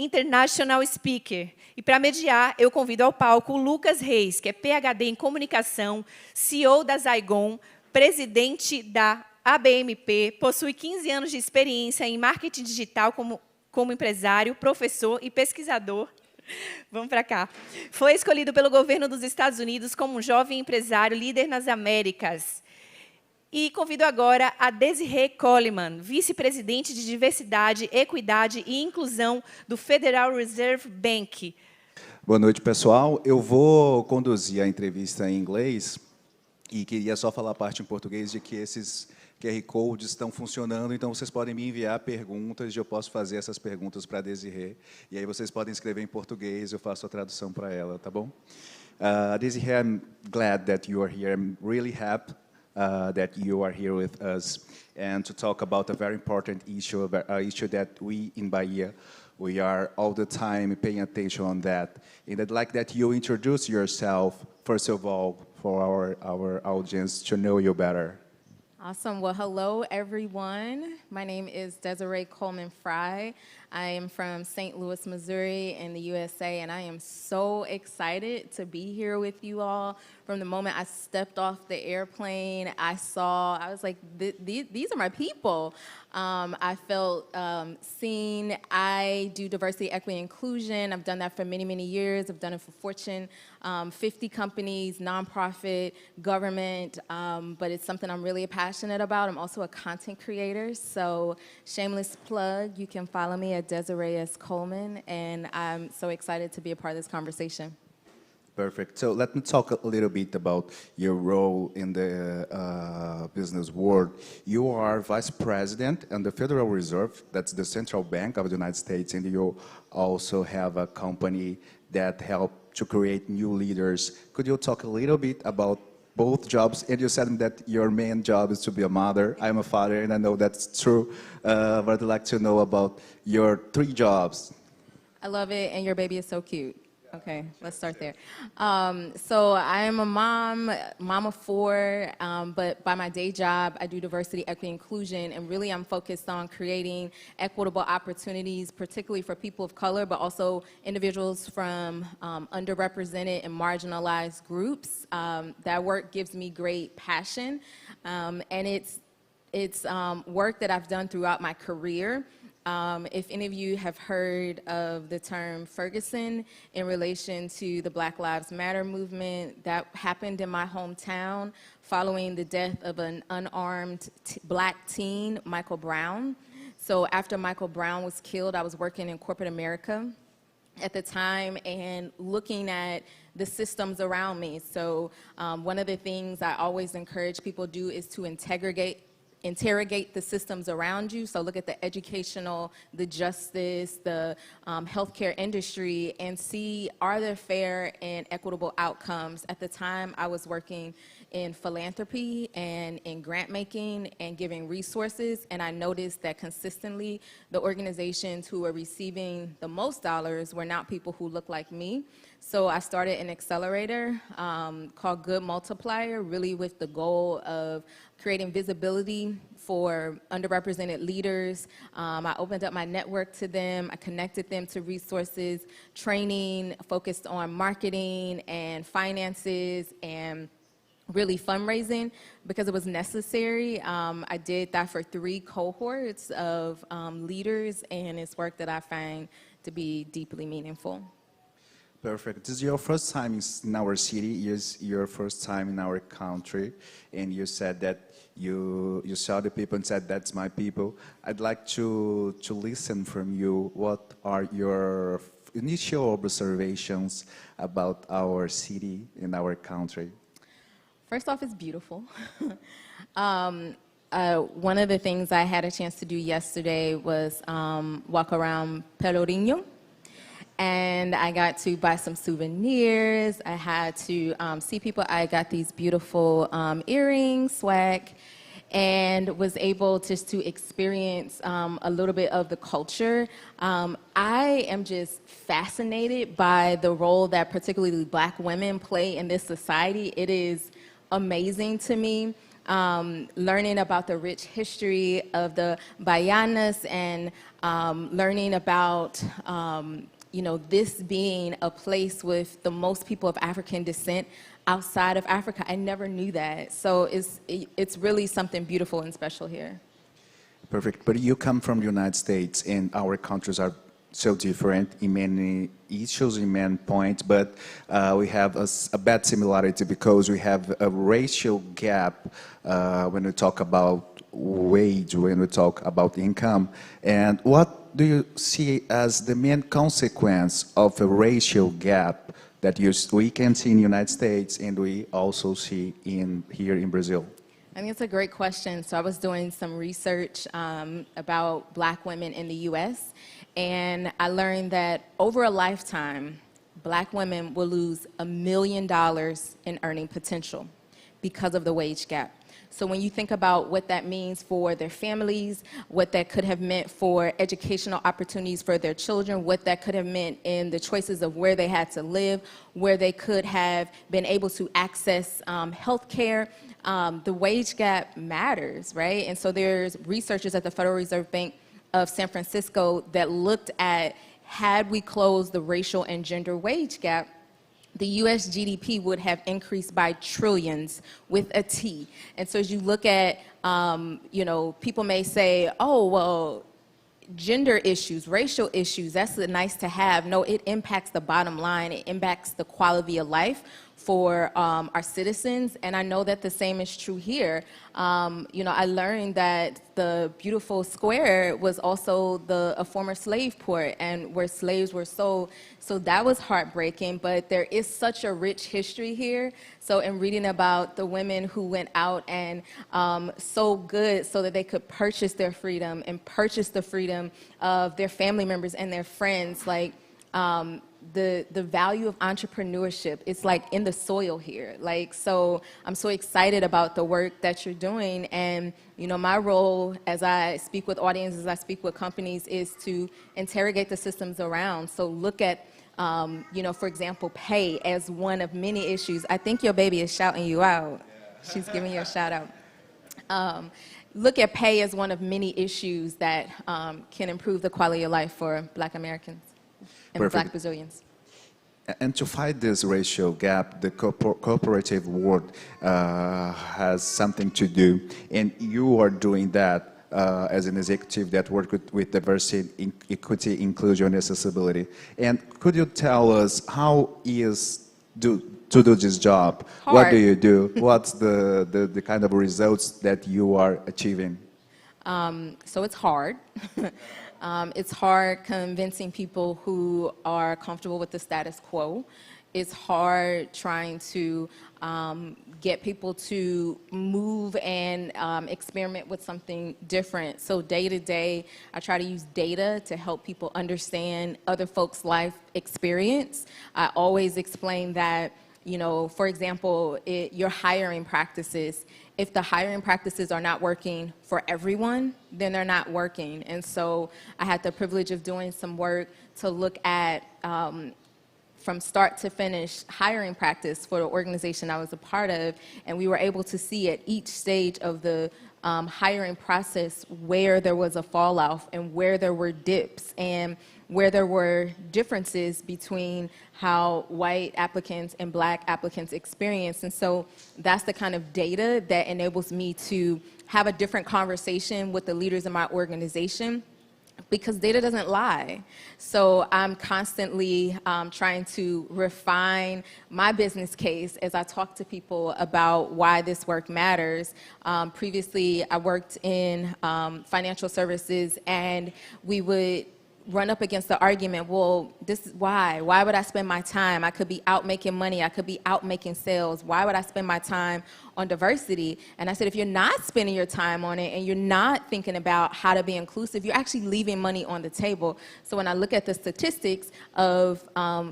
International Speaker. E para mediar, eu convido ao palco o Lucas Reis, que é PhD em Comunicação, CEO da Zygon, presidente da ABMP, possui 15 anos de experiência em marketing digital como empresário, professor e pesquisador. Vamos para cá. Foi escolhido pelo governo dos Estados Unidos como um jovem empresário líder nas Américas. E convido agora a Desirée Coleman, vice-presidente de Diversidade, Equidade e Inclusão do Federal Reserve Bank. Boa noite, pessoal. Eu vou conduzir a entrevista em inglês e queria só falar a parte em português de que esses QR Codes estão funcionando, então vocês podem me enviar perguntas e eu posso fazer essas perguntas para a Desirée. E aí vocês podem escrever em português, eu faço a tradução para ela, tá bom? Desirée, I'm glad that you are here. I'm really happy that you are here with us and to talk about a very important issue, issue that we in Bahia, we are all the time paying attention on that. And I'd like that you introduce yourself, first of all, for our audience to know you better. Awesome. Well, hello, everyone. My name is Desirée Coleman-Fry. I am from St. Louis, Missouri in the USA, and I am so excited to be here with you all. From the moment I stepped off the airplane, I was like, these are my people. I felt seen. I do diversity, equity, inclusion. I've done that for many, many years. I've done it for Fortune 50 companies, nonprofit, government, but it's something I'm really passionate about. I'm also a content creator, so shameless plug, you can follow me at Desirée S. Coleman, and I'm so excited to be a part of this conversation. Perfect. So let me talk a little bit about your role in the business world. You are vice president in the Federal Reserve, that's the central bank of the United States, and you also have a company that helps to create new leaders. Could you talk a little bit about both jobs? And you said that your main job is to be a mother. I'm a father, and I know that's true, but I'd like to know about your 3 jobs. I love it, and your baby is so cute. Okay, let's start there. So I am a mom of 4, but by my day job, I do diversity, equity, inclusion, and really I'm focused on creating equitable opportunities, particularly for people of color, but also individuals from underrepresented and marginalized groups. That work gives me great passion, and it's work that I've done throughout my career. If any of you have heard of the term Ferguson in relation to the Black Lives Matter movement, that happened in my hometown following the death of an unarmed black teen, Michael Brown. So after Michael Brown was killed, I was working in corporate America at the time and looking at the systems around me. So one of the things I always encourage people to do is to interrogate the systems around you. So look at the educational, the justice, the healthcare industry, and see, are there fair and equitable outcomes? At the time, I was working in philanthropy and in grant making and giving resources, and I noticed that consistently the organizations who were receiving the most dollars were not people who looked like me. So I started an accelerator called Good Multiplier, really with the goal of creating visibility for underrepresented leaders. I opened up my network to them. I connected them to resources, training, focused on marketing and finances and really fundraising because it was necessary. I did that for 3 cohorts of leaders, and it's work that I find to be deeply meaningful. Perfect. This is your first time in our city, is your first time in our country, and you said that you saw the people and said, that's my people. I'd like to listen from you. What are your initial observations about our city and our country? First off, it's beautiful. One of the things I had a chance to do yesterday was walk around Pelourinho. And I got to buy some souvenirs. I had to see people. I got these beautiful earrings, swag, and was able just to experience a little bit of the culture. I am just fascinated by the role that particularly Black women play in this society. It is amazing to me. learning about the rich history of the Bayanas and learning about this being a place with the most people of African descent outside of Africa. I never knew that. So it's really something beautiful and special here. Perfect. But you come from the United States, and our countries are so different in many issues, in many points, but we have a bad similarity because we have a racial gap when we talk about wage, when we talk about income. And what do you see as the main consequence of a racial gap that we can see in the United States and we also see here in Brazil? I think it's a great question. So I was doing some research about Black women in the U.S., and I learned that over a lifetime, Black women will lose $1 million in earning potential because of the wage gap. So when you think about what that means for their families, what that could have meant for educational opportunities for their children, what that could have meant in the choices of where they had to live, where they could have been able to access health care, the wage gap matters, right? And so there's researchers at the Federal Reserve Bank of San Francisco that looked at, had we closed the racial and gender wage gap, the U.S. GDP would have increased by trillions with a T. And so as you look at, people may say, oh, well, gender issues, racial issues, that's nice to have. No, it impacts the bottom line. It impacts the quality of life for our citizens, and I know that the same is true here. I learned that the beautiful square was also a former slave port, and where slaves were sold. So that was heartbreaking, but there is such a rich history here. So in reading about the women who went out and sold goods so that they could purchase their freedom and purchase the freedom of their family members and their friends, like, the value of entrepreneurship, it's like in the soil here. Like, so I'm so excited about the work that you're doing. And, my role as I speak with audiences, I speak with companies, is to interrogate the systems around. So look at, for example, pay as one of many issues. I think your baby is shouting you out. Yeah. She's giving you a shout out. Look at pay as one of many issues that can improve the quality of life for Black Americans and Black Brazilians. And to fight this racial gap, the cooperative world has something to do, and you are doing that as an executive that works with diversity, equity, inclusion, and accessibility. And could you tell us how is to do this job? Hard. What do you do? What's the kind of results that you are achieving? So it's hard. It's hard convincing people who are comfortable with the status quo. It's hard trying to get people to move and experiment with something different. So day to day, I try to use data to help people understand other folks' life experience. I always explain that, for example, your hiring practices, if the hiring practices are not working for everyone, then they're not working. And so I had the privilege of doing some work to look at, from start to finish, hiring practice for the organization I was a part of, and we were able to see at each stage of the hiring process where there was a fall off and where there were dips and where there were differences between how white applicants and Black applicants experience. And so that's the kind of data that enables me to have a different conversation with the leaders in my organization, because data doesn't lie. So I'm constantly trying to refine my business case as I talk to people about why this work matters. Previously, I worked in financial services, and we would run up against the argument, well, this is why would I spend my time? I could be out making money. I could be out making sales. Why would I spend my time on diversity? And I said, if you're not spending your time on it and you're not thinking about how to be inclusive, you're actually leaving money on the table. So when I look at the statistics of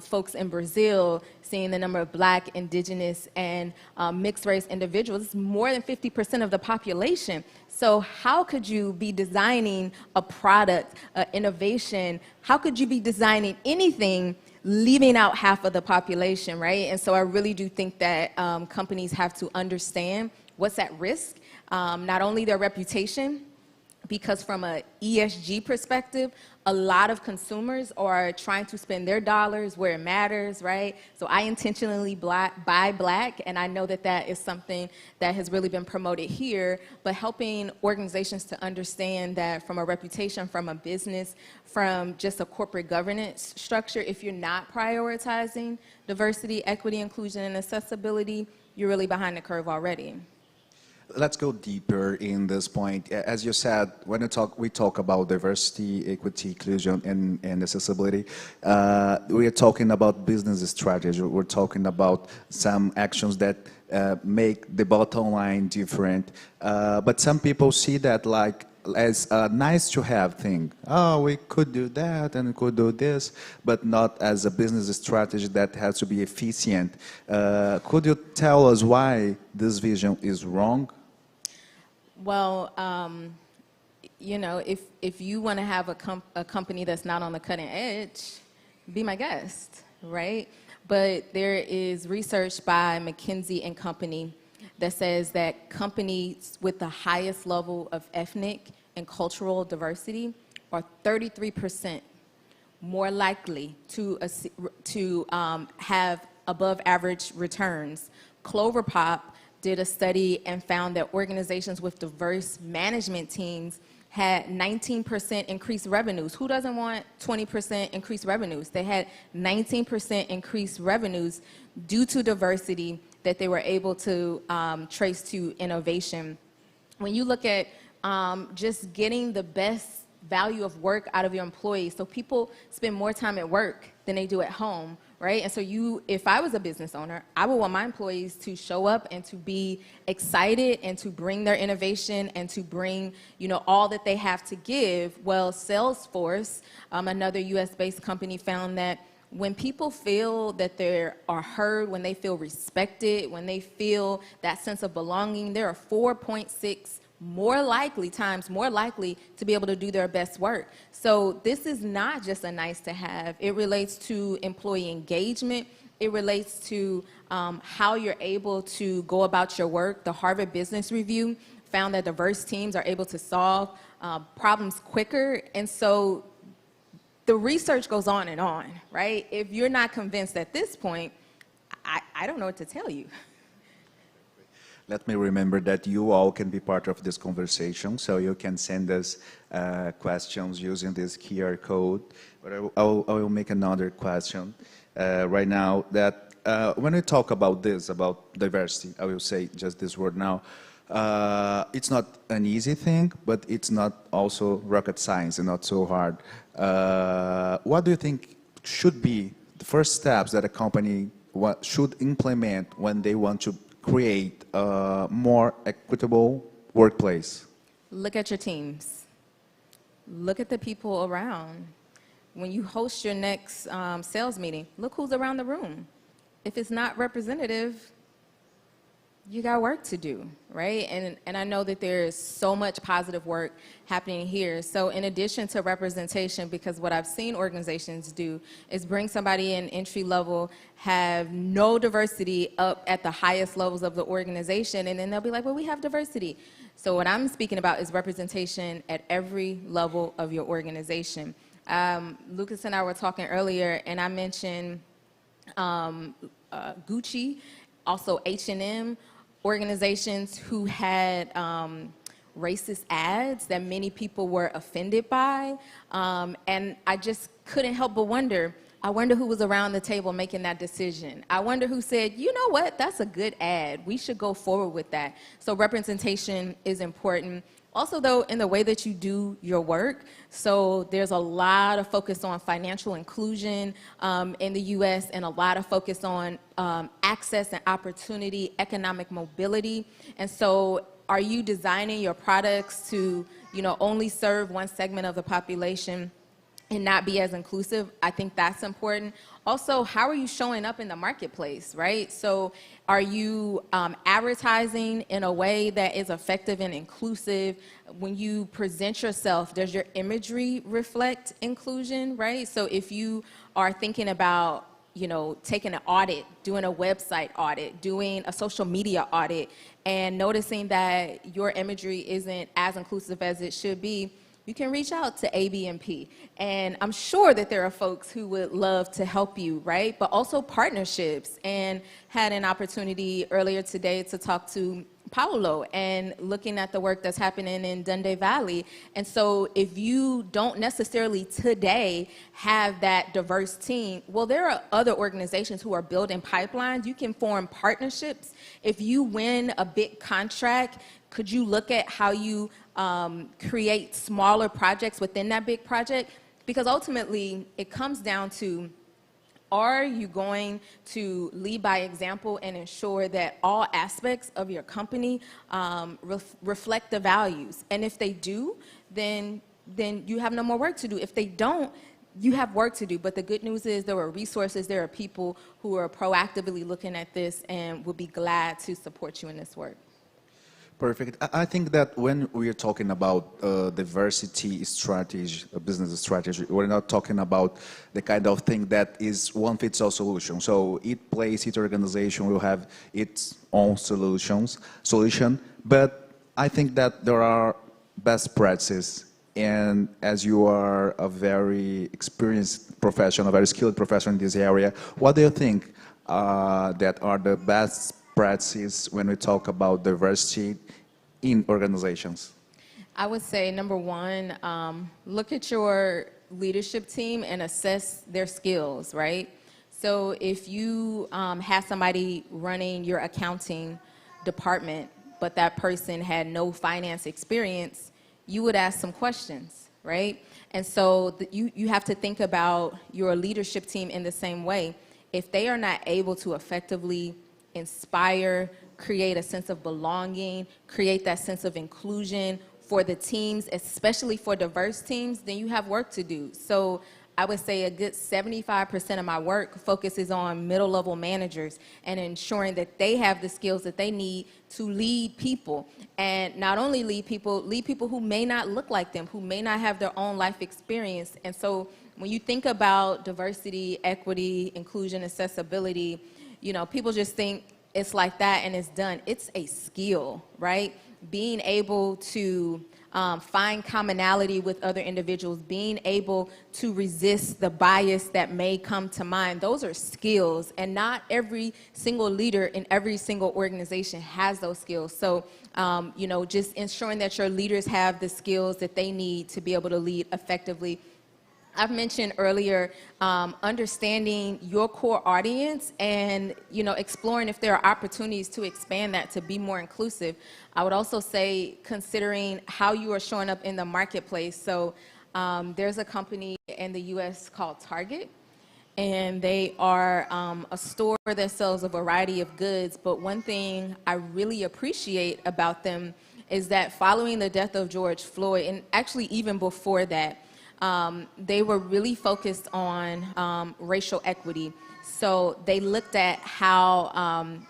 folks in Brazil, seeing the number of Black, indigenous, and mixed race individuals, it's more than 50% of the population. So how could you be designing a product, innovation? How could you be designing anything leaving out half of the population, right? And so I really do think that companies have to understand what's at risk not only their reputation, because from a ESG perspective, a lot of consumers are trying to spend their dollars where it matters, right? So I intentionally buy black, and I know that that is something that has really been promoted here, but helping organizations to understand that from a reputation, from a business, from just a corporate governance structure, if you're not prioritizing diversity, equity, inclusion, and accessibility, you're really behind the curve already. Let's go deeper in this point. As you said, when we talk about diversity, equity, inclusion, and accessibility, we are talking about business strategy. We're talking about some actions that make the bottom line different. But some people see that like as a nice to have thing. Oh, we could do that and we could do this, but not as a business strategy that has to be efficient. Could you tell us why this vision is wrong? Well, you know, if you want to have a company that's not on the cutting edge, be my guest, right? But there is research by McKinsey & Company that says that companies with the highest level of ethnic and cultural diversity are 33% more likely to have above average returns. CloverPop did a study and found that organizations with diverse management teams had 19% increased revenues. Who doesn't want 20% increased revenues? They had 19% increased revenues due to diversity that they were able to trace to innovation. When you look at just getting the best value of work out of your employees, so people spend more time at work than they do at home, right? And so if I was a business owner, I would want my employees to show up and to be excited and to bring their innovation and to bring, you know, all that they have to give. Well, Salesforce, another US-based company, found that when people feel that they are heard, when they feel respected, when they feel that sense of belonging, there are 4.6 times more likely to be able to do their best work. So this is not just a nice to have. It relates to employee engagement. It relates to how you're able to go about your work. The Harvard Business Review found that diverse teams are able to solve problems quicker. And so the research goes on and on, right? If you're not convinced at this point, I don't know what to tell you. Let me remember that you all can be part of this conversation, so you can send us questions using this QR code. But I will make another question right now that when we talk about this, about diversity, I will say just this word now, it's not an easy thing, but it's not also rocket science and not so hard. What do you think should be the first steps that a company should implement when they want to create a more equitable workplace? Look at your teams. Look at the people around. When you host your next sales meeting, look who's around the room. If it's not representative, you got work to do, right? And I know that there's so much positive work happening here. So in addition to representation, because what I've seen organizations do is bring somebody in entry level, have no diversity up at the highest levels of the organization, and then they'll be like, well, we have diversity. So what I'm speaking about is representation at every level of your organization. Lucas and I were talking earlier, and I mentioned Gucci, also H&M, organizations who had racist ads that many people were offended by. And I just couldn't help but wonder, I wonder who was around the table making that decision. I wonder who said, you know what, that's a good ad. We should go forward with that. So representation is important. Also, though, in the way that you do your work, so there's a lot of focus on financial inclusion in the U.S. and a lot of focus on access and opportunity, economic mobility. And so are you designing your products to, you know, only serve one segment of the population and not be as inclusive? I think that's important. Also, how are you showing up in the marketplace, right? So are you advertising in a way that is effective and inclusive? When you present yourself, does your imagery reflect inclusion, right? So if you are thinking about you know, taking an audit, doing a website audit, doing a social media audit, and noticing that your imagery isn't as inclusive as it should be, you can reach out to ABMP. And I'm sure that there are folks who would love to help you, right? But also partnerships. And had an opportunity earlier today to talk to Paulo and looking at the work that's happening in Dundee Valley. And so if you don't necessarily today have that diverse team, well, there are other organizations who are building pipelines. You can form partnerships. If you win a big contract, could you look at how you create smaller projects within that big project? Because ultimately, it comes down to, are you going to lead by example and ensure that all aspects of your company reflect the values? And if they do, then you have no more work to do. If they don't, you have work to do. But the good news is there are resources, there are people who are proactively looking at this and will be glad to support you in this work. Perfect. I think that when we are talking about diversity strategy, business strategy, we're not talking about the kind of thing that is one-fits-all solution. So each place, each organization will have its own solution. But I think that there are best practices. And as you are a very experienced professional, a very skilled professional in this area, what do you think that are the best practices when we talk about diversity in organizations? I would say, number one, look at your leadership team and assess their skills, right? So if you have somebody running your accounting department, but that person had no finance experience, you would ask some questions, right? And so you have to think about your leadership team in the same way. If they are not able to effectively inspire, create a sense of belonging, create that sense of inclusion for the teams, especially for diverse teams, then you have work to do. So I would say a good 75% of my work focuses on middle-level managers and ensuring that they have the skills that they need to lead people. And not only lead people who may not look like them, who may not have their own life experience. And so when you think about diversity, equity, inclusion, accessibility, you know, people just think it's like that and it's done. It's a skill, right? Being able to find commonality with other individuals, being able to resist the bias that may come to mind, those are skills. And not every single leader in every single organization has those skills. So, you know, just ensuring that your leaders have the skills that they need to be able to lead effectively. I've mentioned earlier understanding your core audience and, you know, exploring if there are opportunities to expand that to be more inclusive. I would also say considering how you are showing up in the marketplace. So there's a company in the U.S. called Target, and they are a store that sells a variety of goods. But one thing I really appreciate about them is that following the death of George Floyd, and actually even before that, they were really focused on racial equity. So they looked at how I'm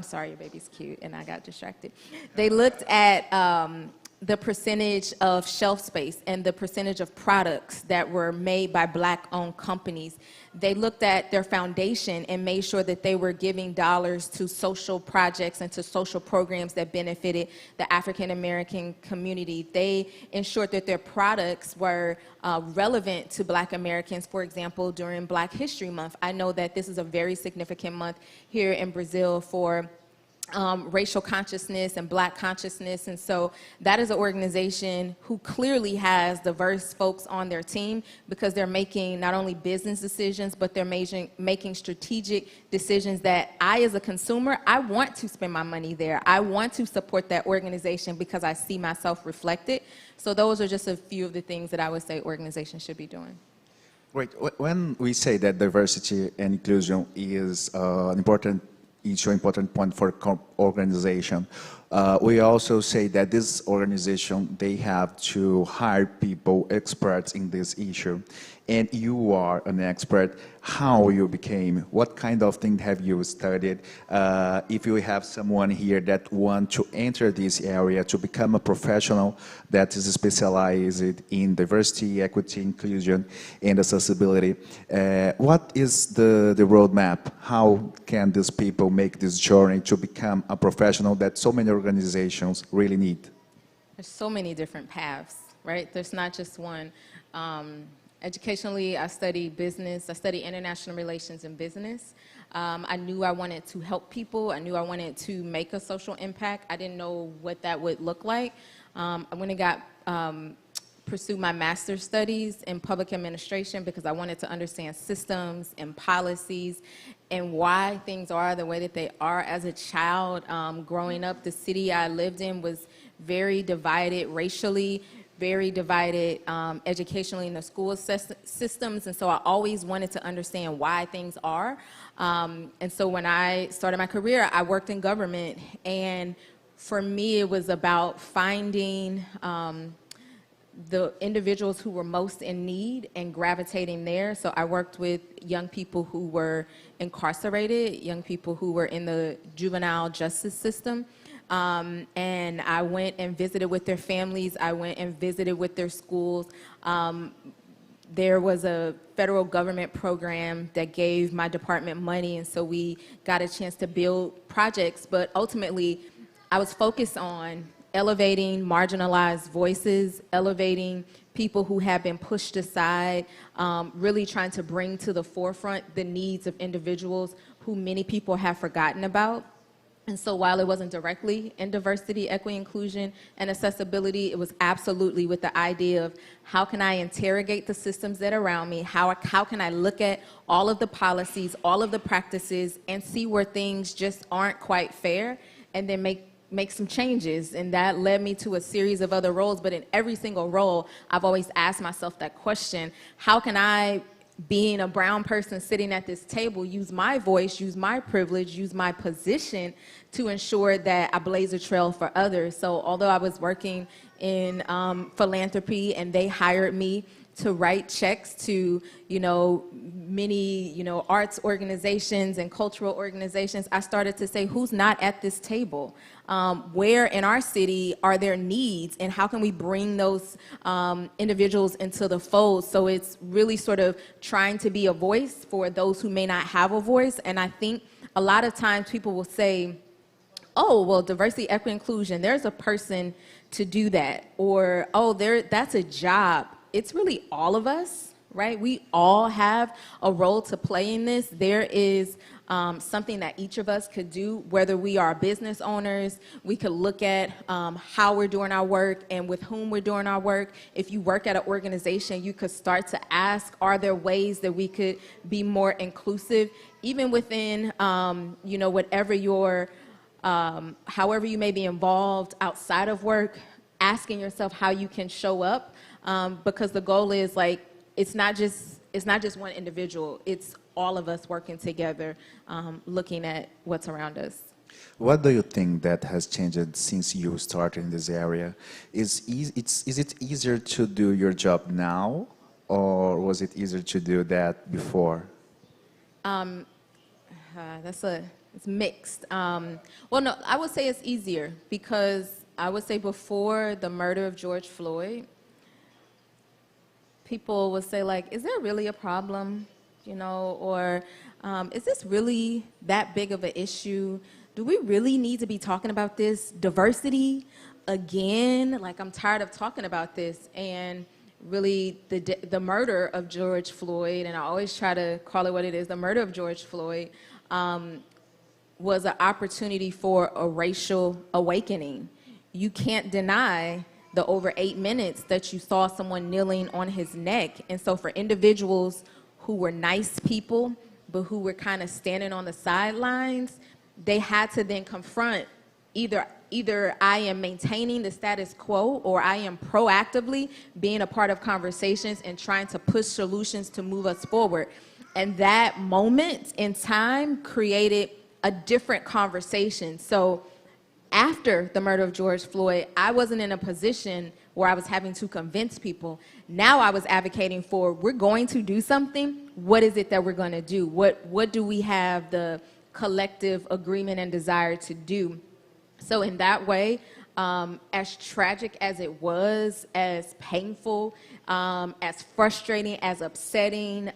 sorry, your baby's cute, and I got distracted. They looked at the percentage of shelf space and the percentage of products that were made by Black-owned companies. They looked at their foundation and made sure that they were giving dollars to social projects and to social programs that benefited the African-American community. They ensured that their products were relevant to Black Americans, for example, during Black History Month. I know that this is a very significant month here in Brazil for racial consciousness and Black consciousness. And so that is an organization who clearly has diverse folks on their team because they're making not only business decisions, but they're making strategic decisions that I, as a consumer, I want to spend my money there. I want to support that organization because I see myself reflected. So those are just a few of the things that I would say organizations should be doing. Great. When we say that diversity and inclusion is an important point for organization. We also say that this organization, they have to hire people, experts in this issue. and you are an expert, how you became, what kind of thing have you studied? If you have someone here that want to enter this area to become a professional that is specialized in diversity, equity, inclusion, and accessibility, what is the roadmap? How can these people make this journey to become a professional that so many organizations really need? There's so many different paths, right? There's not just one. Educationally, I studied business. I studied international relations and business. I knew I wanted to help people. I knew I wanted to make a social impact. I didn't know what that would look like. I went and pursued my master's studies in public administration because I wanted to understand systems and policies and why things are the way that they are. As a child, growing up, the city I lived in was very divided racially, very divided educationally in the school systems, and so I always wanted to understand why things are. And so when I started my career, I worked in government, and for me it was about finding the individuals who were most in need and gravitating there. So I worked with young people who were incarcerated, young people who were in the juvenile justice system. And I went and visited with their families. I went and visited with their schools. There was a federal government program that gave my department money, and so we got a chance to build projects. But ultimately, I was focused on elevating marginalized voices, elevating people who have been pushed aside, really trying to bring to the forefront the needs of individuals who many people have forgotten about. And so while it wasn't directly in diversity, equity, inclusion, and accessibility, it was absolutely with the idea of how can I interrogate the systems that are around me, how can I look at all of the policies, all of the practices, and see where things just aren't quite fair, and then make some changes. And that led me to a series of other roles, but in every single role, I've always asked myself that question: how can I, being a brown person sitting at this table, use my voice, use my privilege, use my position to ensure that I blaze a trail for others? So although I was working in philanthropy and they hired me to write checks to, many, arts organizations and cultural organizations, I started to say, who's not at this table? Where in our city are there needs, and how can we bring those individuals into the fold? So it's really sort of trying to be a voice for those who may not have a voice. And I think a lot of times people will say, oh, well, diversity, equity, inclusion, there's a person to do that. Or, oh, that's a job. It's really all of us, right? We all have a role to play in this. There is something that each of us could do, whether we are business owners. We could look at how we're doing our work and with whom we're doing our work. If you work at an organization, you could start to ask, are there ways that we could be more inclusive, even within, whatever your, however you may be involved outside of work, asking yourself how you can show up. Because the goal is, like, it's not just one individual, it's all of us working together, looking at what's around us. What do you think that has changed since you started in this area? Is it easier to do your job now, or was it easier to do that before? It's mixed. Well, no, I would say it's easier because I would say before the murder of George Floyd, people would say, like, is there really a problem, or is this really that big of an issue? Do we really need to be talking about this diversity again? Like, I'm tired of talking about this. And really, the murder of George Floyd, and I always try to call it what it is, the murder of George Floyd was an opportunity for a racial awakening. You can't deny the over 8 minutes that you saw someone kneeling on his neck. And so for individuals who were nice people, but who were kind of standing on the sidelines, they had to then confront either I am maintaining the status quo, or I am proactively being a part of conversations and trying to push solutions to move us forward. And that moment in time created a different conversation. So after the murder of George Floyd, I wasn't in a position where I was having to convince people. Now I was advocating for, we're going to do something. What is it that we're going to do? What do we have the collective agreement and desire to do? So in that way, as tragic as it was, as painful, as frustrating, as upsetting,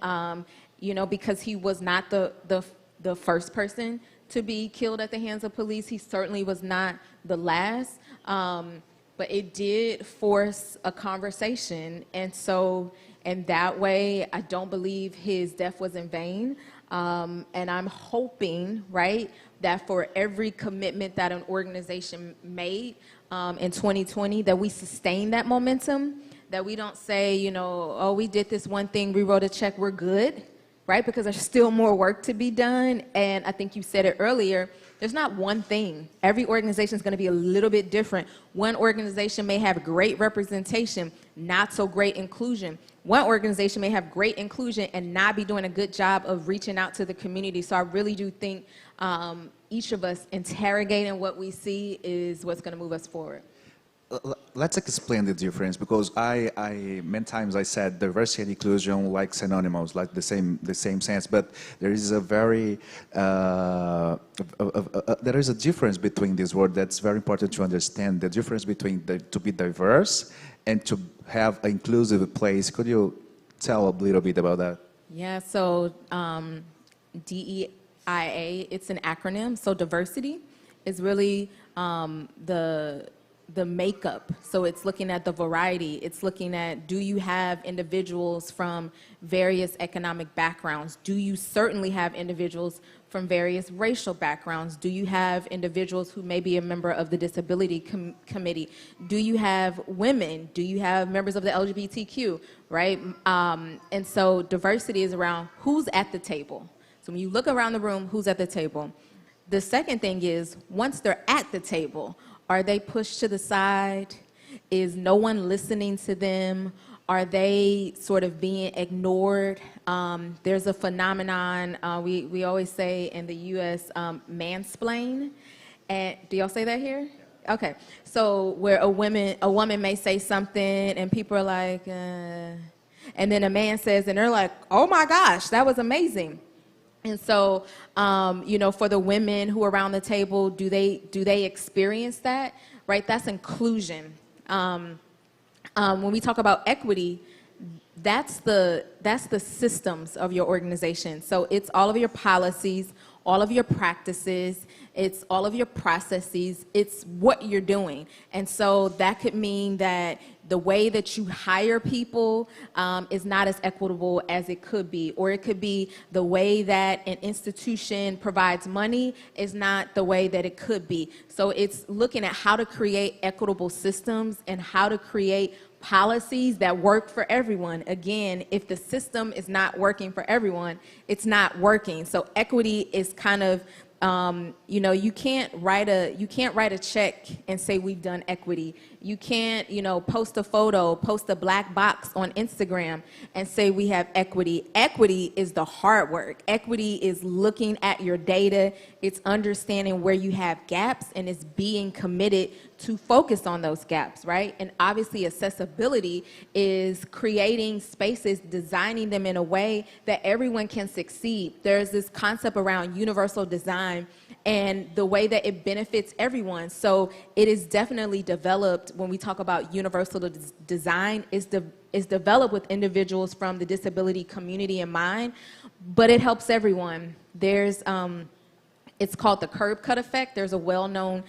you know, because he was not the first person to be killed at the hands of police. He certainly was not the last. But it did force a conversation. And so in that way, I don't believe his death was in vain. And I'm hoping, right, that for every commitment that an organization made in 2020, that we sustain that momentum, that we don't say, you know, oh, we did this one thing, we wrote a check, we're good, right? Because there's still more work to be done. And I think you said it earlier, there's not one thing. Every organization is going to be a little bit different. One organization may have great representation, not so great inclusion. One organization may have great inclusion and not be doing a good job of reaching out to the community. So I really do think each of us interrogating what we see is what's going to move us forward. Let's explain the difference, because many times I said diversity and inclusion like synonymous, like the same sense, but there is a very there is a difference between this word that's very important to understand. The difference between to be diverse and to have an inclusive place. Could you tell a little bit about that? Yeah. So DEIA, it's an acronym. So diversity is really the makeup. So it's looking at the variety. It's looking at, do you have individuals from various economic backgrounds? Do you certainly have individuals from various racial backgrounds? Do you have individuals who may be a member of the disability committee? Do you have women? Do you have members of the LGBTQ, right? And so diversity is around who's at the table. So when you look around the room, who's at the table? The second thing is, once they're at the table, are they pushed to the side? Is no one listening to them? Are they sort of being ignored? There's a phenomenon, we always say in the US, mansplain. And do y'all say that here? Okay, so where a woman may say something and people are like, and then a man says, and they're like, oh my gosh, that was amazing. And so, you know, for the women who are around the table, do they experience that, right? That's inclusion. When we talk about equity, that's the systems of your organization. So it's all of your policies, all of your practices, it's all of your processes, it's what you're doing. And so that could mean that the way that you hire people is not as equitable as it could be. Or it could be the way that an institution provides money is not the way that it could be. So it's looking at how to create equitable systems and how to create policies that work for everyone. Again, if the system is not working for everyone, it's not working. So equity is kind of, you know, you can't write a check and say we've done equity. You can't, you know, post a photo, post a black box on Instagram and say we have equity. Equity is the hard work. Equity is looking at your data. It's understanding where you have gaps, and it's being committed to focus on those gaps, right? And obviously accessibility is creating spaces, designing them in a way that everyone can succeed. There's this concept around universal design and the way that it benefits everyone. So it is definitely developed when we talk about universal design, is developed with individuals from the disability community in mind, but it helps everyone. There's, it's called the curb cut effect. There's a well-known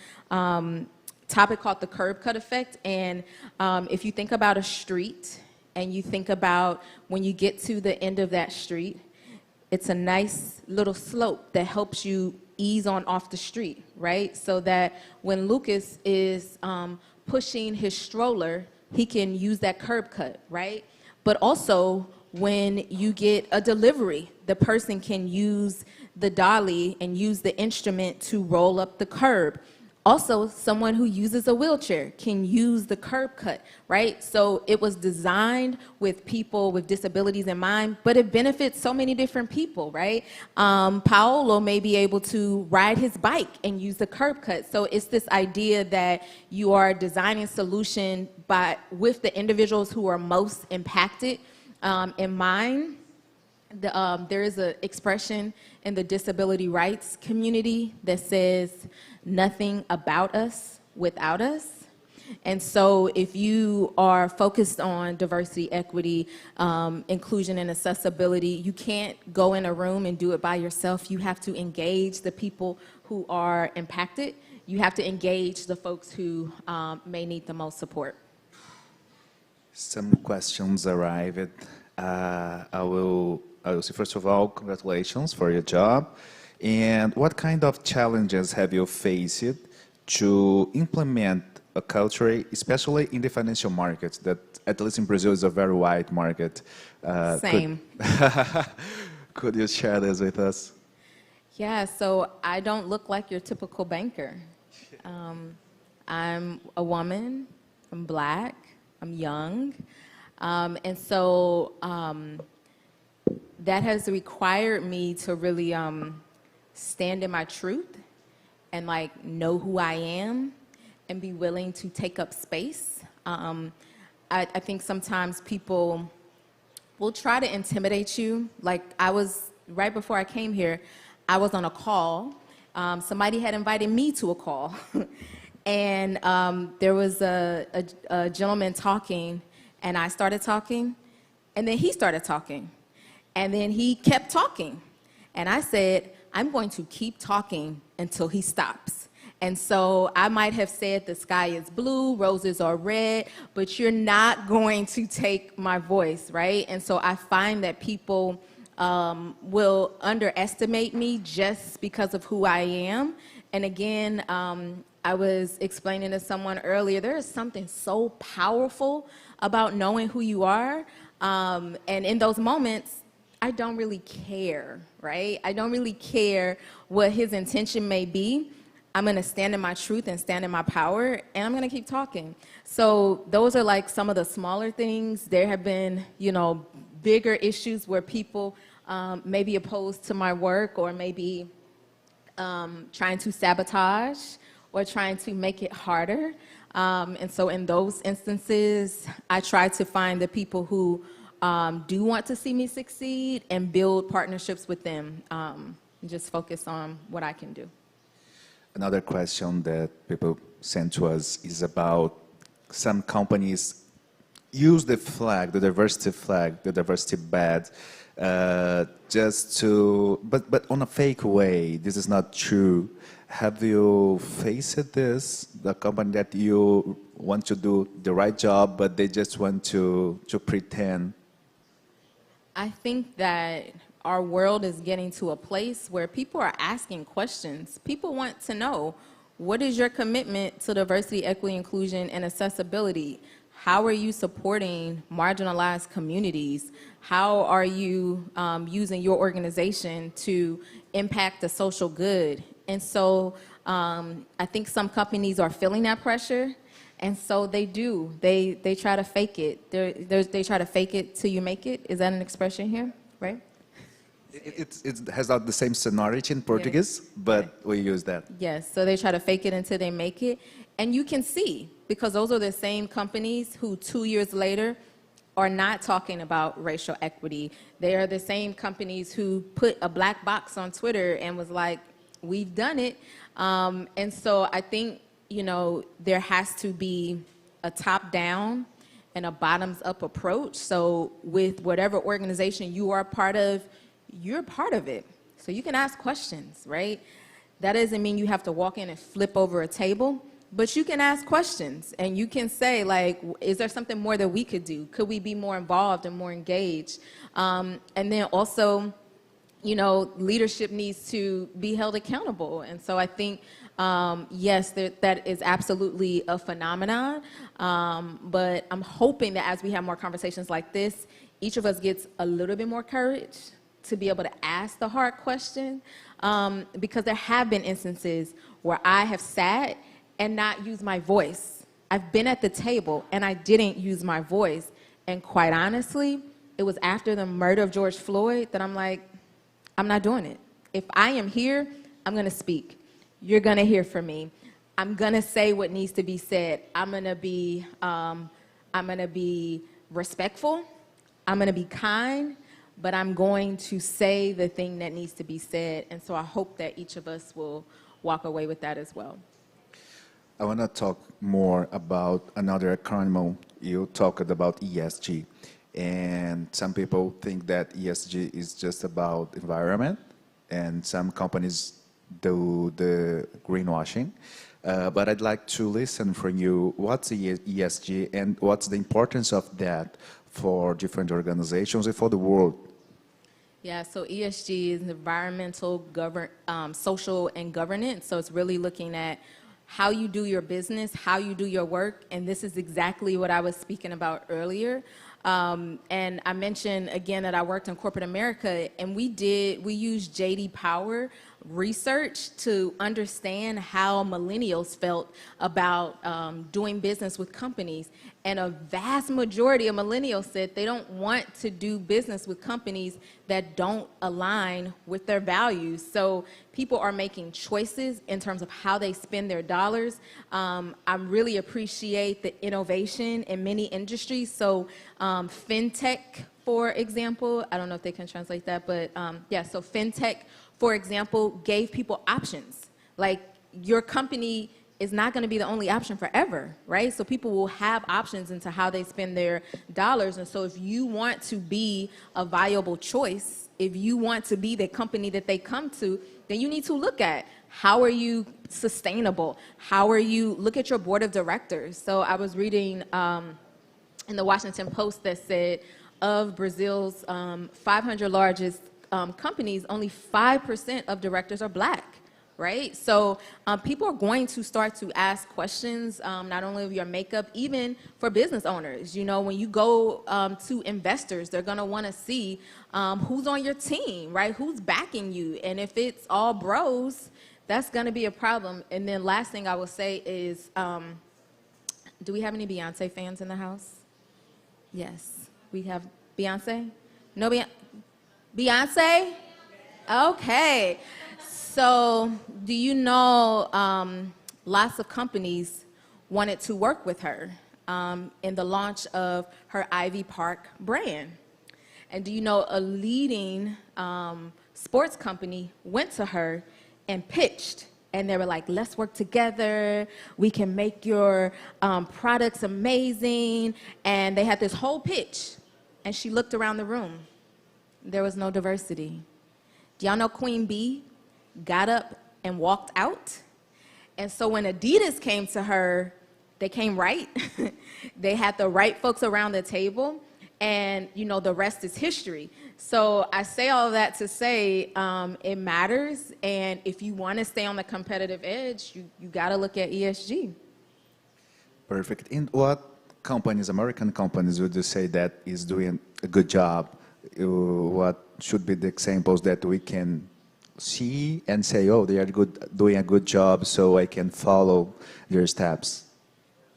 topic called the curb cut effect. And if you think about a street and you think about when you get to the end of that street, it's a nice little slope that helps you ease on off the street, right? So that when Lucas is pushing his stroller, he can use that curb cut, right? But also when you get a delivery, the person can use the dolly and use the instrument to roll up the curb. Also, someone who uses a wheelchair can use the curb cut, right? So it was designed with people with disabilities in mind, but it benefits so many different people, right? Paolo may be able to ride his bike and use the curb cut. So it's this idea that you are designing solution with the individuals who are most impacted in mind. There is an expression in the disability rights community that says, nothing about us without us. And so if you are focused on diversity, equity, inclusion, and accessibility, you can't go in a room and do it by yourself. You have to engage the people who are impacted. You have to engage the folks who may need the most support. Some questions arrived. I will say, first of all, congratulations for your job. And what kind of challenges have you faced to implement a culture, especially in the financial markets, that at least in Brazil is a very wide market? Same. Could you share this with us? Yeah, so I don't look like your typical banker. I'm a woman, I'm Black, I'm young, and so that has required me to really stand in my truth and like know who I am and be willing to take up space. I think sometimes people will try to intimidate you. Like right before I came here, I was on a call. Somebody had invited me to a call. And there was a gentleman talking, and I started talking, and then he started talking. And then he kept talking. And I said, I'm going to keep talking until he stops. And so I might have said the sky is blue, roses are red, but you're not going to take my voice, right? And so I find that people will underestimate me just because of who I am. And again, I was explaining to someone earlier, there is something so powerful about knowing who you are. And in those moments, I don't really care, right? I don't really care what his intention may be. I'm going to stand in my truth and stand in my power, and I'm going to keep talking. So those are like some of the smaller things. There have been, bigger issues where people may be opposed to my work or maybe trying to sabotage or trying to make it harder. And so in those instances, I try to find the people who do want to see me succeed and build partnerships with them. Just focus on what I can do. Another question that people send to us is about some companies use the flag, the diversity badge, just to, but on a fake way. This is not true. Have you faced this? The company that you want to do the right job, but they just want to pretend? I think that our world is getting to a place where people are asking questions. People want to know, what is your commitment to diversity, equity, inclusion, and accessibility? How are you supporting marginalized communities? How are you using your organization to impact the social good? And so I think some companies are feeling that pressure, and so they do. They try to fake it. They try to fake it till you make it. Is that an expression here, right? It has not the same sonority in Portuguese, but we use that. Yes, so they try to fake it until they make it. And you can see, because those are the same companies who 2 years later are not talking about racial equity. They are the same companies who put a black box on Twitter and was like, we've done it. And so I think, there has to be a top-down and a bottoms-up approach. So with whatever organization you are part of, you're part of it. So you can ask questions, right? That doesn't mean you have to walk in and flip over a table, but you can ask questions and you can say, like, is there something more that we could do? Could we be more involved and more engaged? And then also, leadership needs to be held accountable. And so I think, yes, that is absolutely a phenomenon. But I'm hoping that as we have more conversations like this, each of us gets a little bit more courage to be able to ask the hard question, because there have been instances where I have sat and not use my voice. I've been at the table and I didn't use my voice. And quite honestly, it was after the murder of George Floyd that I'm like, I'm not doing it. If I am here, I'm gonna speak. You're gonna hear from me. I'm gonna say what needs to be said. I'm gonna be respectful. I'm gonna be kind, but I'm going to say the thing that needs to be said. And so I hope that each of us will walk away with that as well. I want to talk more about another acronym. You talked about ESG, and some people think that ESG is just about environment, and some companies do the greenwashing. But I'd like to listen from you. What's ESG, and what's the importance of that for different organizations and for the world? Yeah, so ESG is environmental, social, and governance. So it's really looking at how you do your business, how you do your work, and this is exactly what I was speaking about earlier. And I mentioned again that I worked in corporate America, and we used J.D. Power research to understand how millennials felt about doing business with companies. And a vast majority of millennials said they don't want to do business with companies that don't align with their values. So people are making choices in terms of how they spend their dollars. I really appreciate the innovation in many industries. So fintech, for example, I don't know if they can translate that, but yeah, so fintech, for example, gave people options. Like, your company is not going to be the only option forever, right? So people will have options into how they spend their dollars. And so if you want to be a viable choice, if you want to be the company that they come to, then you need to look at how are you sustainable? How are you, look at your board of directors. So I was reading in the Washington Post that said of Brazil's 500 largest companies, only 5% of directors are black. Right? So people are going to start to ask questions, not only of your makeup, even for business owners. You know, when you go to investors, they're going to want to see who's on your team, right? Who's backing you? And if it's all bros, that's going to be a problem. And then last thing I will say is, do we have any Beyonce fans in the house? Yes. We have Beyonce? No Beyonce? Okay. So do you know lots of companies wanted to work with her in the launch of her Ivy Park brand? And do you know a leading sports company went to her and pitched, and they were like, let's work together, we can make your products amazing, and they had this whole pitch, and she looked around the room. There was no diversity. Do y'all know Queen Bee got up and walked out? And so when Adidas came to her, they came right. They had the right folks around the table, and you know, the rest is history. So I say all of that to say it matters, and if you want to stay on the competitive edge, you got to look at ESG. Perfect. And what companies, American companies, would you say that is doing a good job? What should be the examples that we can see and say, oh, they are doing a good job, so I can follow their steps?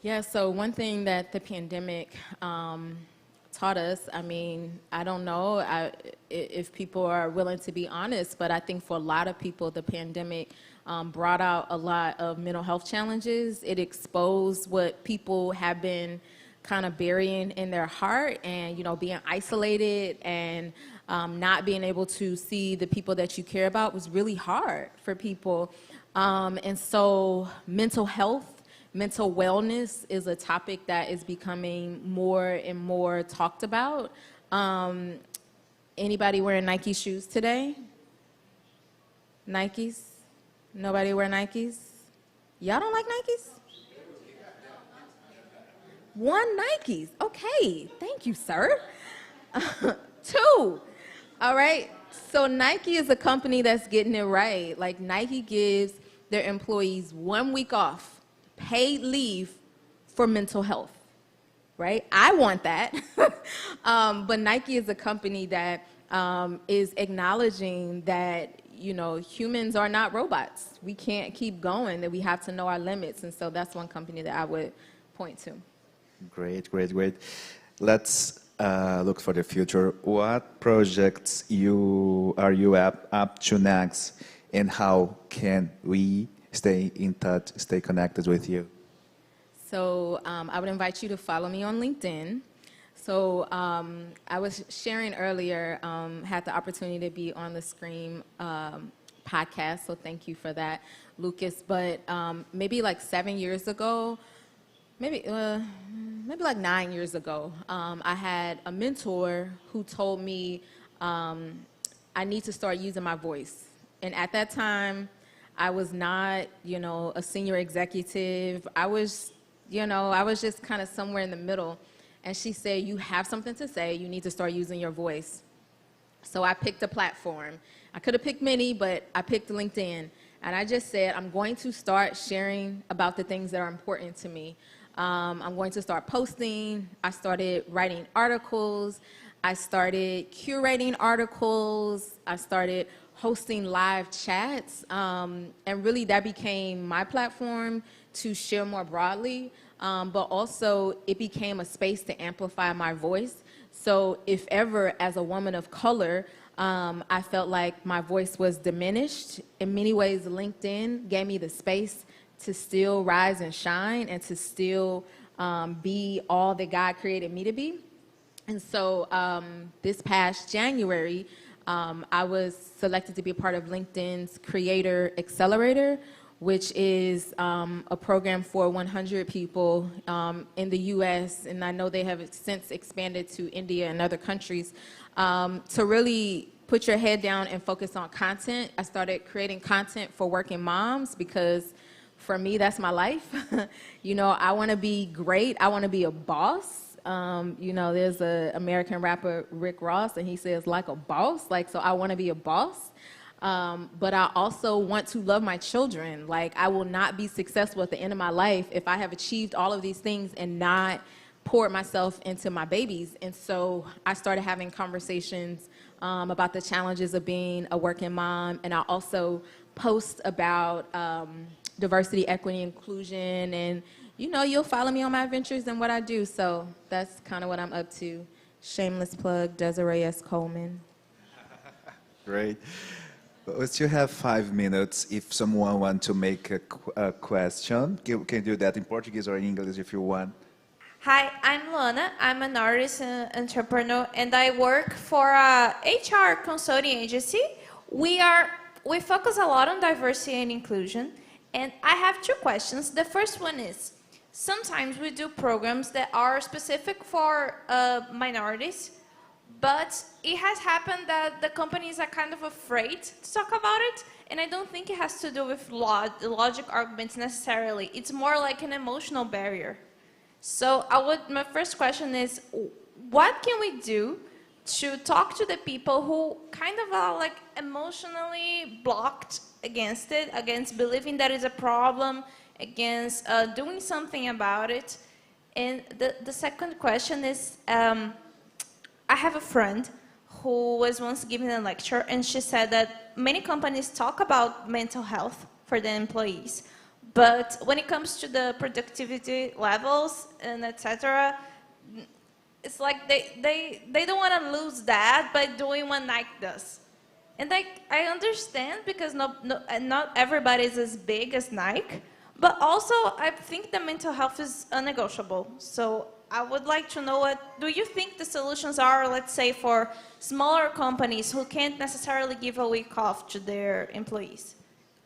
Yeah, so one thing that the pandemic taught us, I mean, I don't know if people are willing to be honest, but I think for a lot of people, the pandemic brought out a lot of mental health challenges. It exposed what people have been kind of burying in their heart, and, you know, being isolated and not being able to see the people that you care about was really hard for people. And so mental health, mental wellness is a topic that is becoming more and more talked about. Anybody wearing Nike shoes today? Nikes? Nobody wear Nikes? Y'all don't like Nikes? One Nikes. Okay, thank you, sir. Two. All right, so Nike is a company that's getting it right. Like, Nike gives their employees 1 week off, paid leave for mental health, right? I want that. But Nike is a company that is acknowledging that you know, humans are not robots. We can't keep going, that we have to know our limits. And so that's one company that I would point to. Great, great, great. Let's look for the future. What projects are you up to next, and how can we stay in touch, stay connected with you? So I would invite you to follow me on LinkedIn. So I was sharing earlier, had the opportunity to be on the Scream podcast, so thank you for that, Lucas. But maybe like 7 years ago, maybe like 9 years ago, I had a mentor who told me I need to start using my voice. And at that time, I was not, you know, a senior executive. I was just kind of somewhere in the middle. And she said, you have something to say. You need to start using your voice. So I picked a platform. I could have picked many, but I picked LinkedIn. And I just said, I'm going to start sharing about the things that are important to me. I'm going to start posting. I started writing articles. I started curating articles. I started hosting live chats. And really, that became my platform to share more broadly. But also, it became a space to amplify my voice. So if ever, as a woman of color, I felt like my voice was diminished, in many ways, LinkedIn gave me the space to still rise and shine and to still be all that God created me to be. And so this past January, I was selected to be a part of LinkedIn's Creator Accelerator, which is a program for 100 people in the U.S., and I know they have since expanded to India and other countries, to really put your head down and focus on content. I started creating content for working moms because for me, that's my life. You know, I want to be great. I want to be a boss. You know, there's an American rapper, Rick Ross, and he says, like a boss. Like, so I want to be a boss. But I also want to love my children. Like, I will not be successful at the end of my life if I have achieved all of these things and not poured myself into my babies. And so I started having conversations about the challenges of being a working mom. And I also post about diversity, equity, inclusion. And, you know, you'll follow me on my adventures and what I do. So that's kind of what I'm up to. Shameless plug, Desiree S. Coleman. Great. We still have 5 minutes. If someone wants to make a question, you can do that in Portuguese or in English if you want. Hi, I'm Luana. I'm an artist and entrepreneur, and I work for a HR consulting agency. We focus a lot on diversity and inclusion, and I have 2 questions. The first one is, sometimes we do programs that are specific for minorities, but it has happened that the companies are kind of afraid to talk about it, and I don't think it has to do with logic arguments necessarily. It's more like an emotional barrier. So my first question is, what can we do to talk to the people who kind of are like emotionally blocked against it, against believing that is a problem, against doing something about it? And the second question is, I have a friend who was once giving a lecture, and she said that many companies talk about mental health for their employees, but when it comes to the productivity levels and etc., it's like they don't want to lose that by doing what Nike does. And I understand, because not everybody is as big as Nike, but also I think that mental health is unnegotiable. So I would like to know, what do you think the solutions are, let's say, for smaller companies who can't necessarily give a week off to their employees?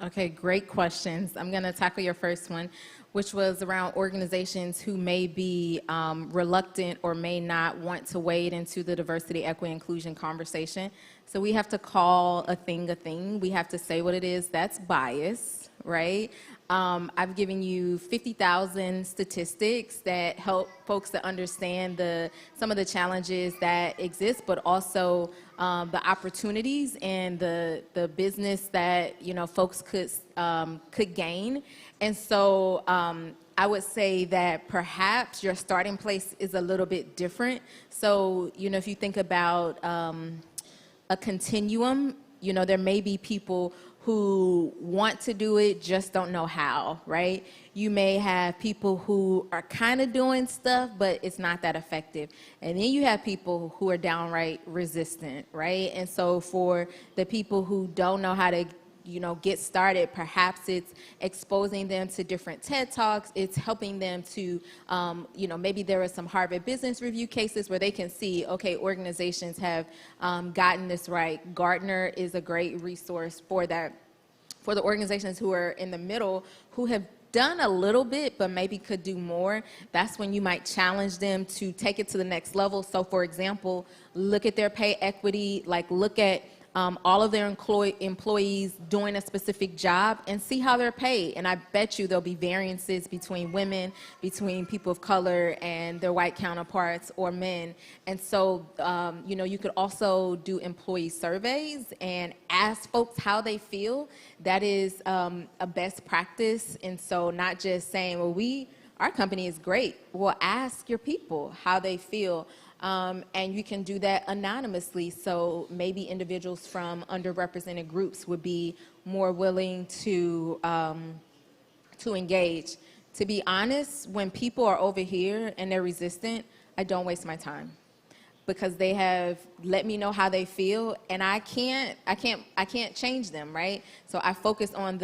Okay, great questions. I'm going to tackle your first one, which was around organizations who may be reluctant or may not want to wade into the diversity, equity, inclusion conversation. So we have to call a thing a thing. We have to say what it is that's bias, right? I've given you 50,000 statistics that help folks to understand some of the challenges that exist, but also the opportunities and the business that, you know, folks could gain. And so I would say that perhaps your starting place is a little bit different. So, you know, if you think about a continuum, You know, there may be people who want to do it, just don't know how, right? You may have people who are kind of doing stuff, but it's not that effective. And then you have people who are downright resistant, right? And so for the people who don't know how to, you know, get started, perhaps it's exposing them to different TED Talks. It's helping them to, you know, maybe there are some Harvard Business Review cases where they can see, okay, organizations have gotten this right. Gartner is a great resource for that, for the organizations who are in the middle, who have done a little bit, but maybe could do more. That's when you might challenge them to take it to the next level. So for example, look at their pay equity, like look at all of their employees doing a specific job and see how they're paid. And I bet you there'll be variances between women, between people of color and their white counterparts or men. And so, you know, you could also do employee surveys and ask folks how they feel. That is a best practice. And so not just saying, well, our company is great. Well, ask your people how they feel. And you can do that anonymously, so maybe individuals from underrepresented groups would be more willing to engage. To be honest, when people are over here and they're resistant, I don't waste my time, because they have let me know how they feel, and I can't change them, right? So I focus on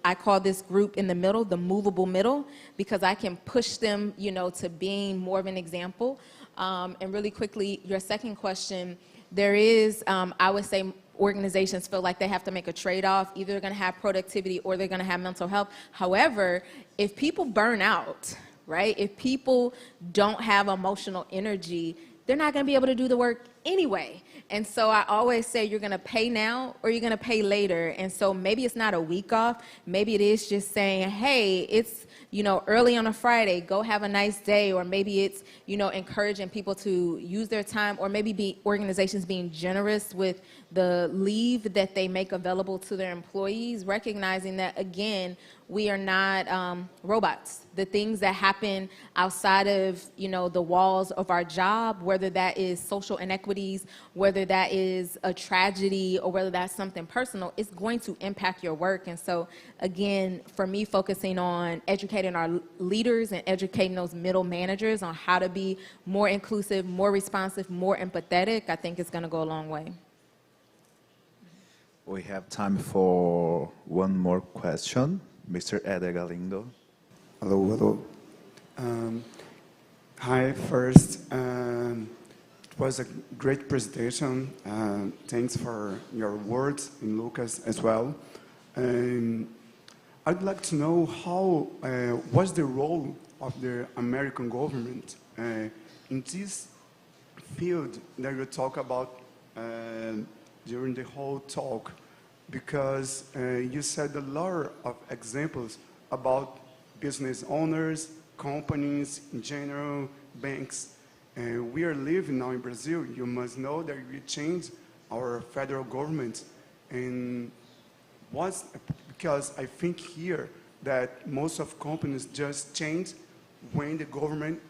I call this group in the middle, the movable middle, because I can push them, you know, to being more of an example. And really quickly, your second question, there is, I would say, organizations feel like they have to make a trade-off. Either they're going to have productivity or they're going to have mental health. However, if people burn out, right, if people don't have emotional energy, they're not going to be able to do the work anyway. And so I always say you're going to pay now or you're going to pay later. And so maybe it's not a week off. Maybe it is just saying, hey, it's, you know, early on a Friday, go have a nice day. Or maybe it's, you know, encouraging people to use their time, or maybe organizations being generous with the leave that they make available to their employees, recognizing that, again, we are not robots. The things that happen outside of, you know, the walls of our job, whether that is social inequities, whether that is a tragedy, or whether that's something personal, it's going to impact your work. And so, again, for me, focusing on educating our leaders and educating those middle managers on how to be more inclusive, more responsive, more empathetic, I think it's going to go a long way. We have time for one more question. Mr. Eder Galindo. Hello, hello. Hi, first, it was a great presentation. Thanks for your words, and Lucas as well. I'd like to know what's the role of the American government in this field that you talk about during the whole talk, because you said a lot of examples about business owners, companies in general, banks. We are living now in Brazil. You must know that we changed our federal government, and because I think here that most of companies just change when the government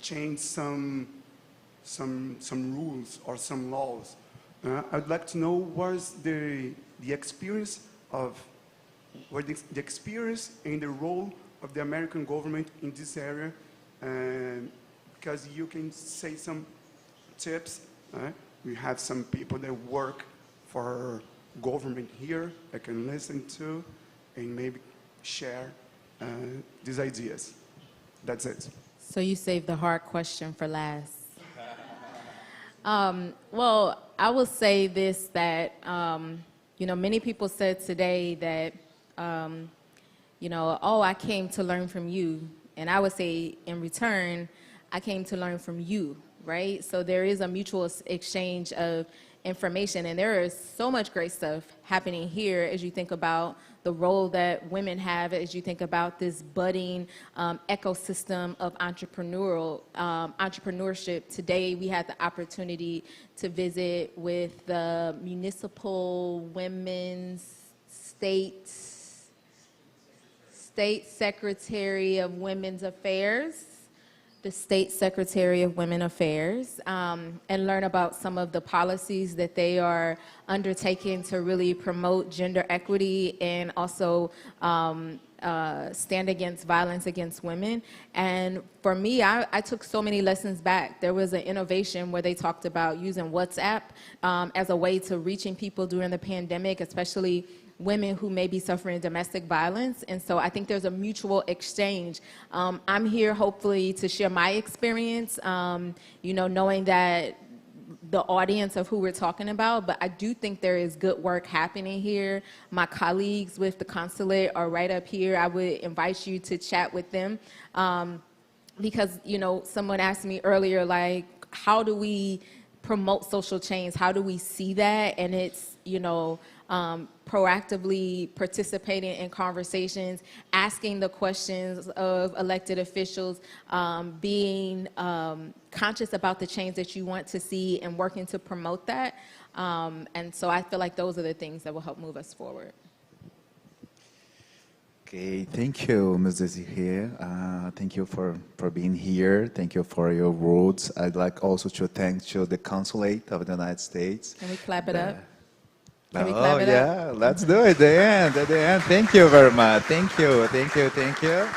change some rules or some laws. I'd like to know what's the experience of the experience and the role of the American government in this area, because you can say some tips. We have some people that work for government here I can listen to and maybe share these ideas. That's it. So you saved the hard question for last. Well, I will say this, that, you know, many people said today that, you know, oh, I came to learn from you. And I would say, in return, I came to learn from you, right? So there is a mutual exchange of information, and there is so much great stuff happening here as you think about the role that women have, as you think about this budding ecosystem of entrepreneurship. Today we had the opportunity to visit with the Municipal Women's State Secretary of Women's Affairs, the State Secretary of Women Affairs, and learn about some of the policies that they are undertaking to really promote gender equity and also stand against violence against women. And for me, I took so many lessons back. There was an innovation where they talked about using WhatsApp as a way to reaching people during the pandemic, especially women who may be suffering domestic violence. And so I think there's a mutual exchange. I'm here hopefully to share my experience, knowing that the audience of who we're talking about, but I do think there is good work happening here. My colleagues with the consulate are right up here. I would invite you to chat with them because, someone asked me earlier, like, how do we promote social change? How do we see that? And it's, proactively participating in conversations, asking the questions of elected officials, being conscious about the change that you want to see and working to promote that. And so I feel like those are the things that will help move us forward. Okay, thank you, Ms. Desirée. Thank you for being here. Thank you for your words. I'd like also to thank to the Consulate of the United States. Can we clap it up? Let's do it at the end. Thank you very much. Thank you.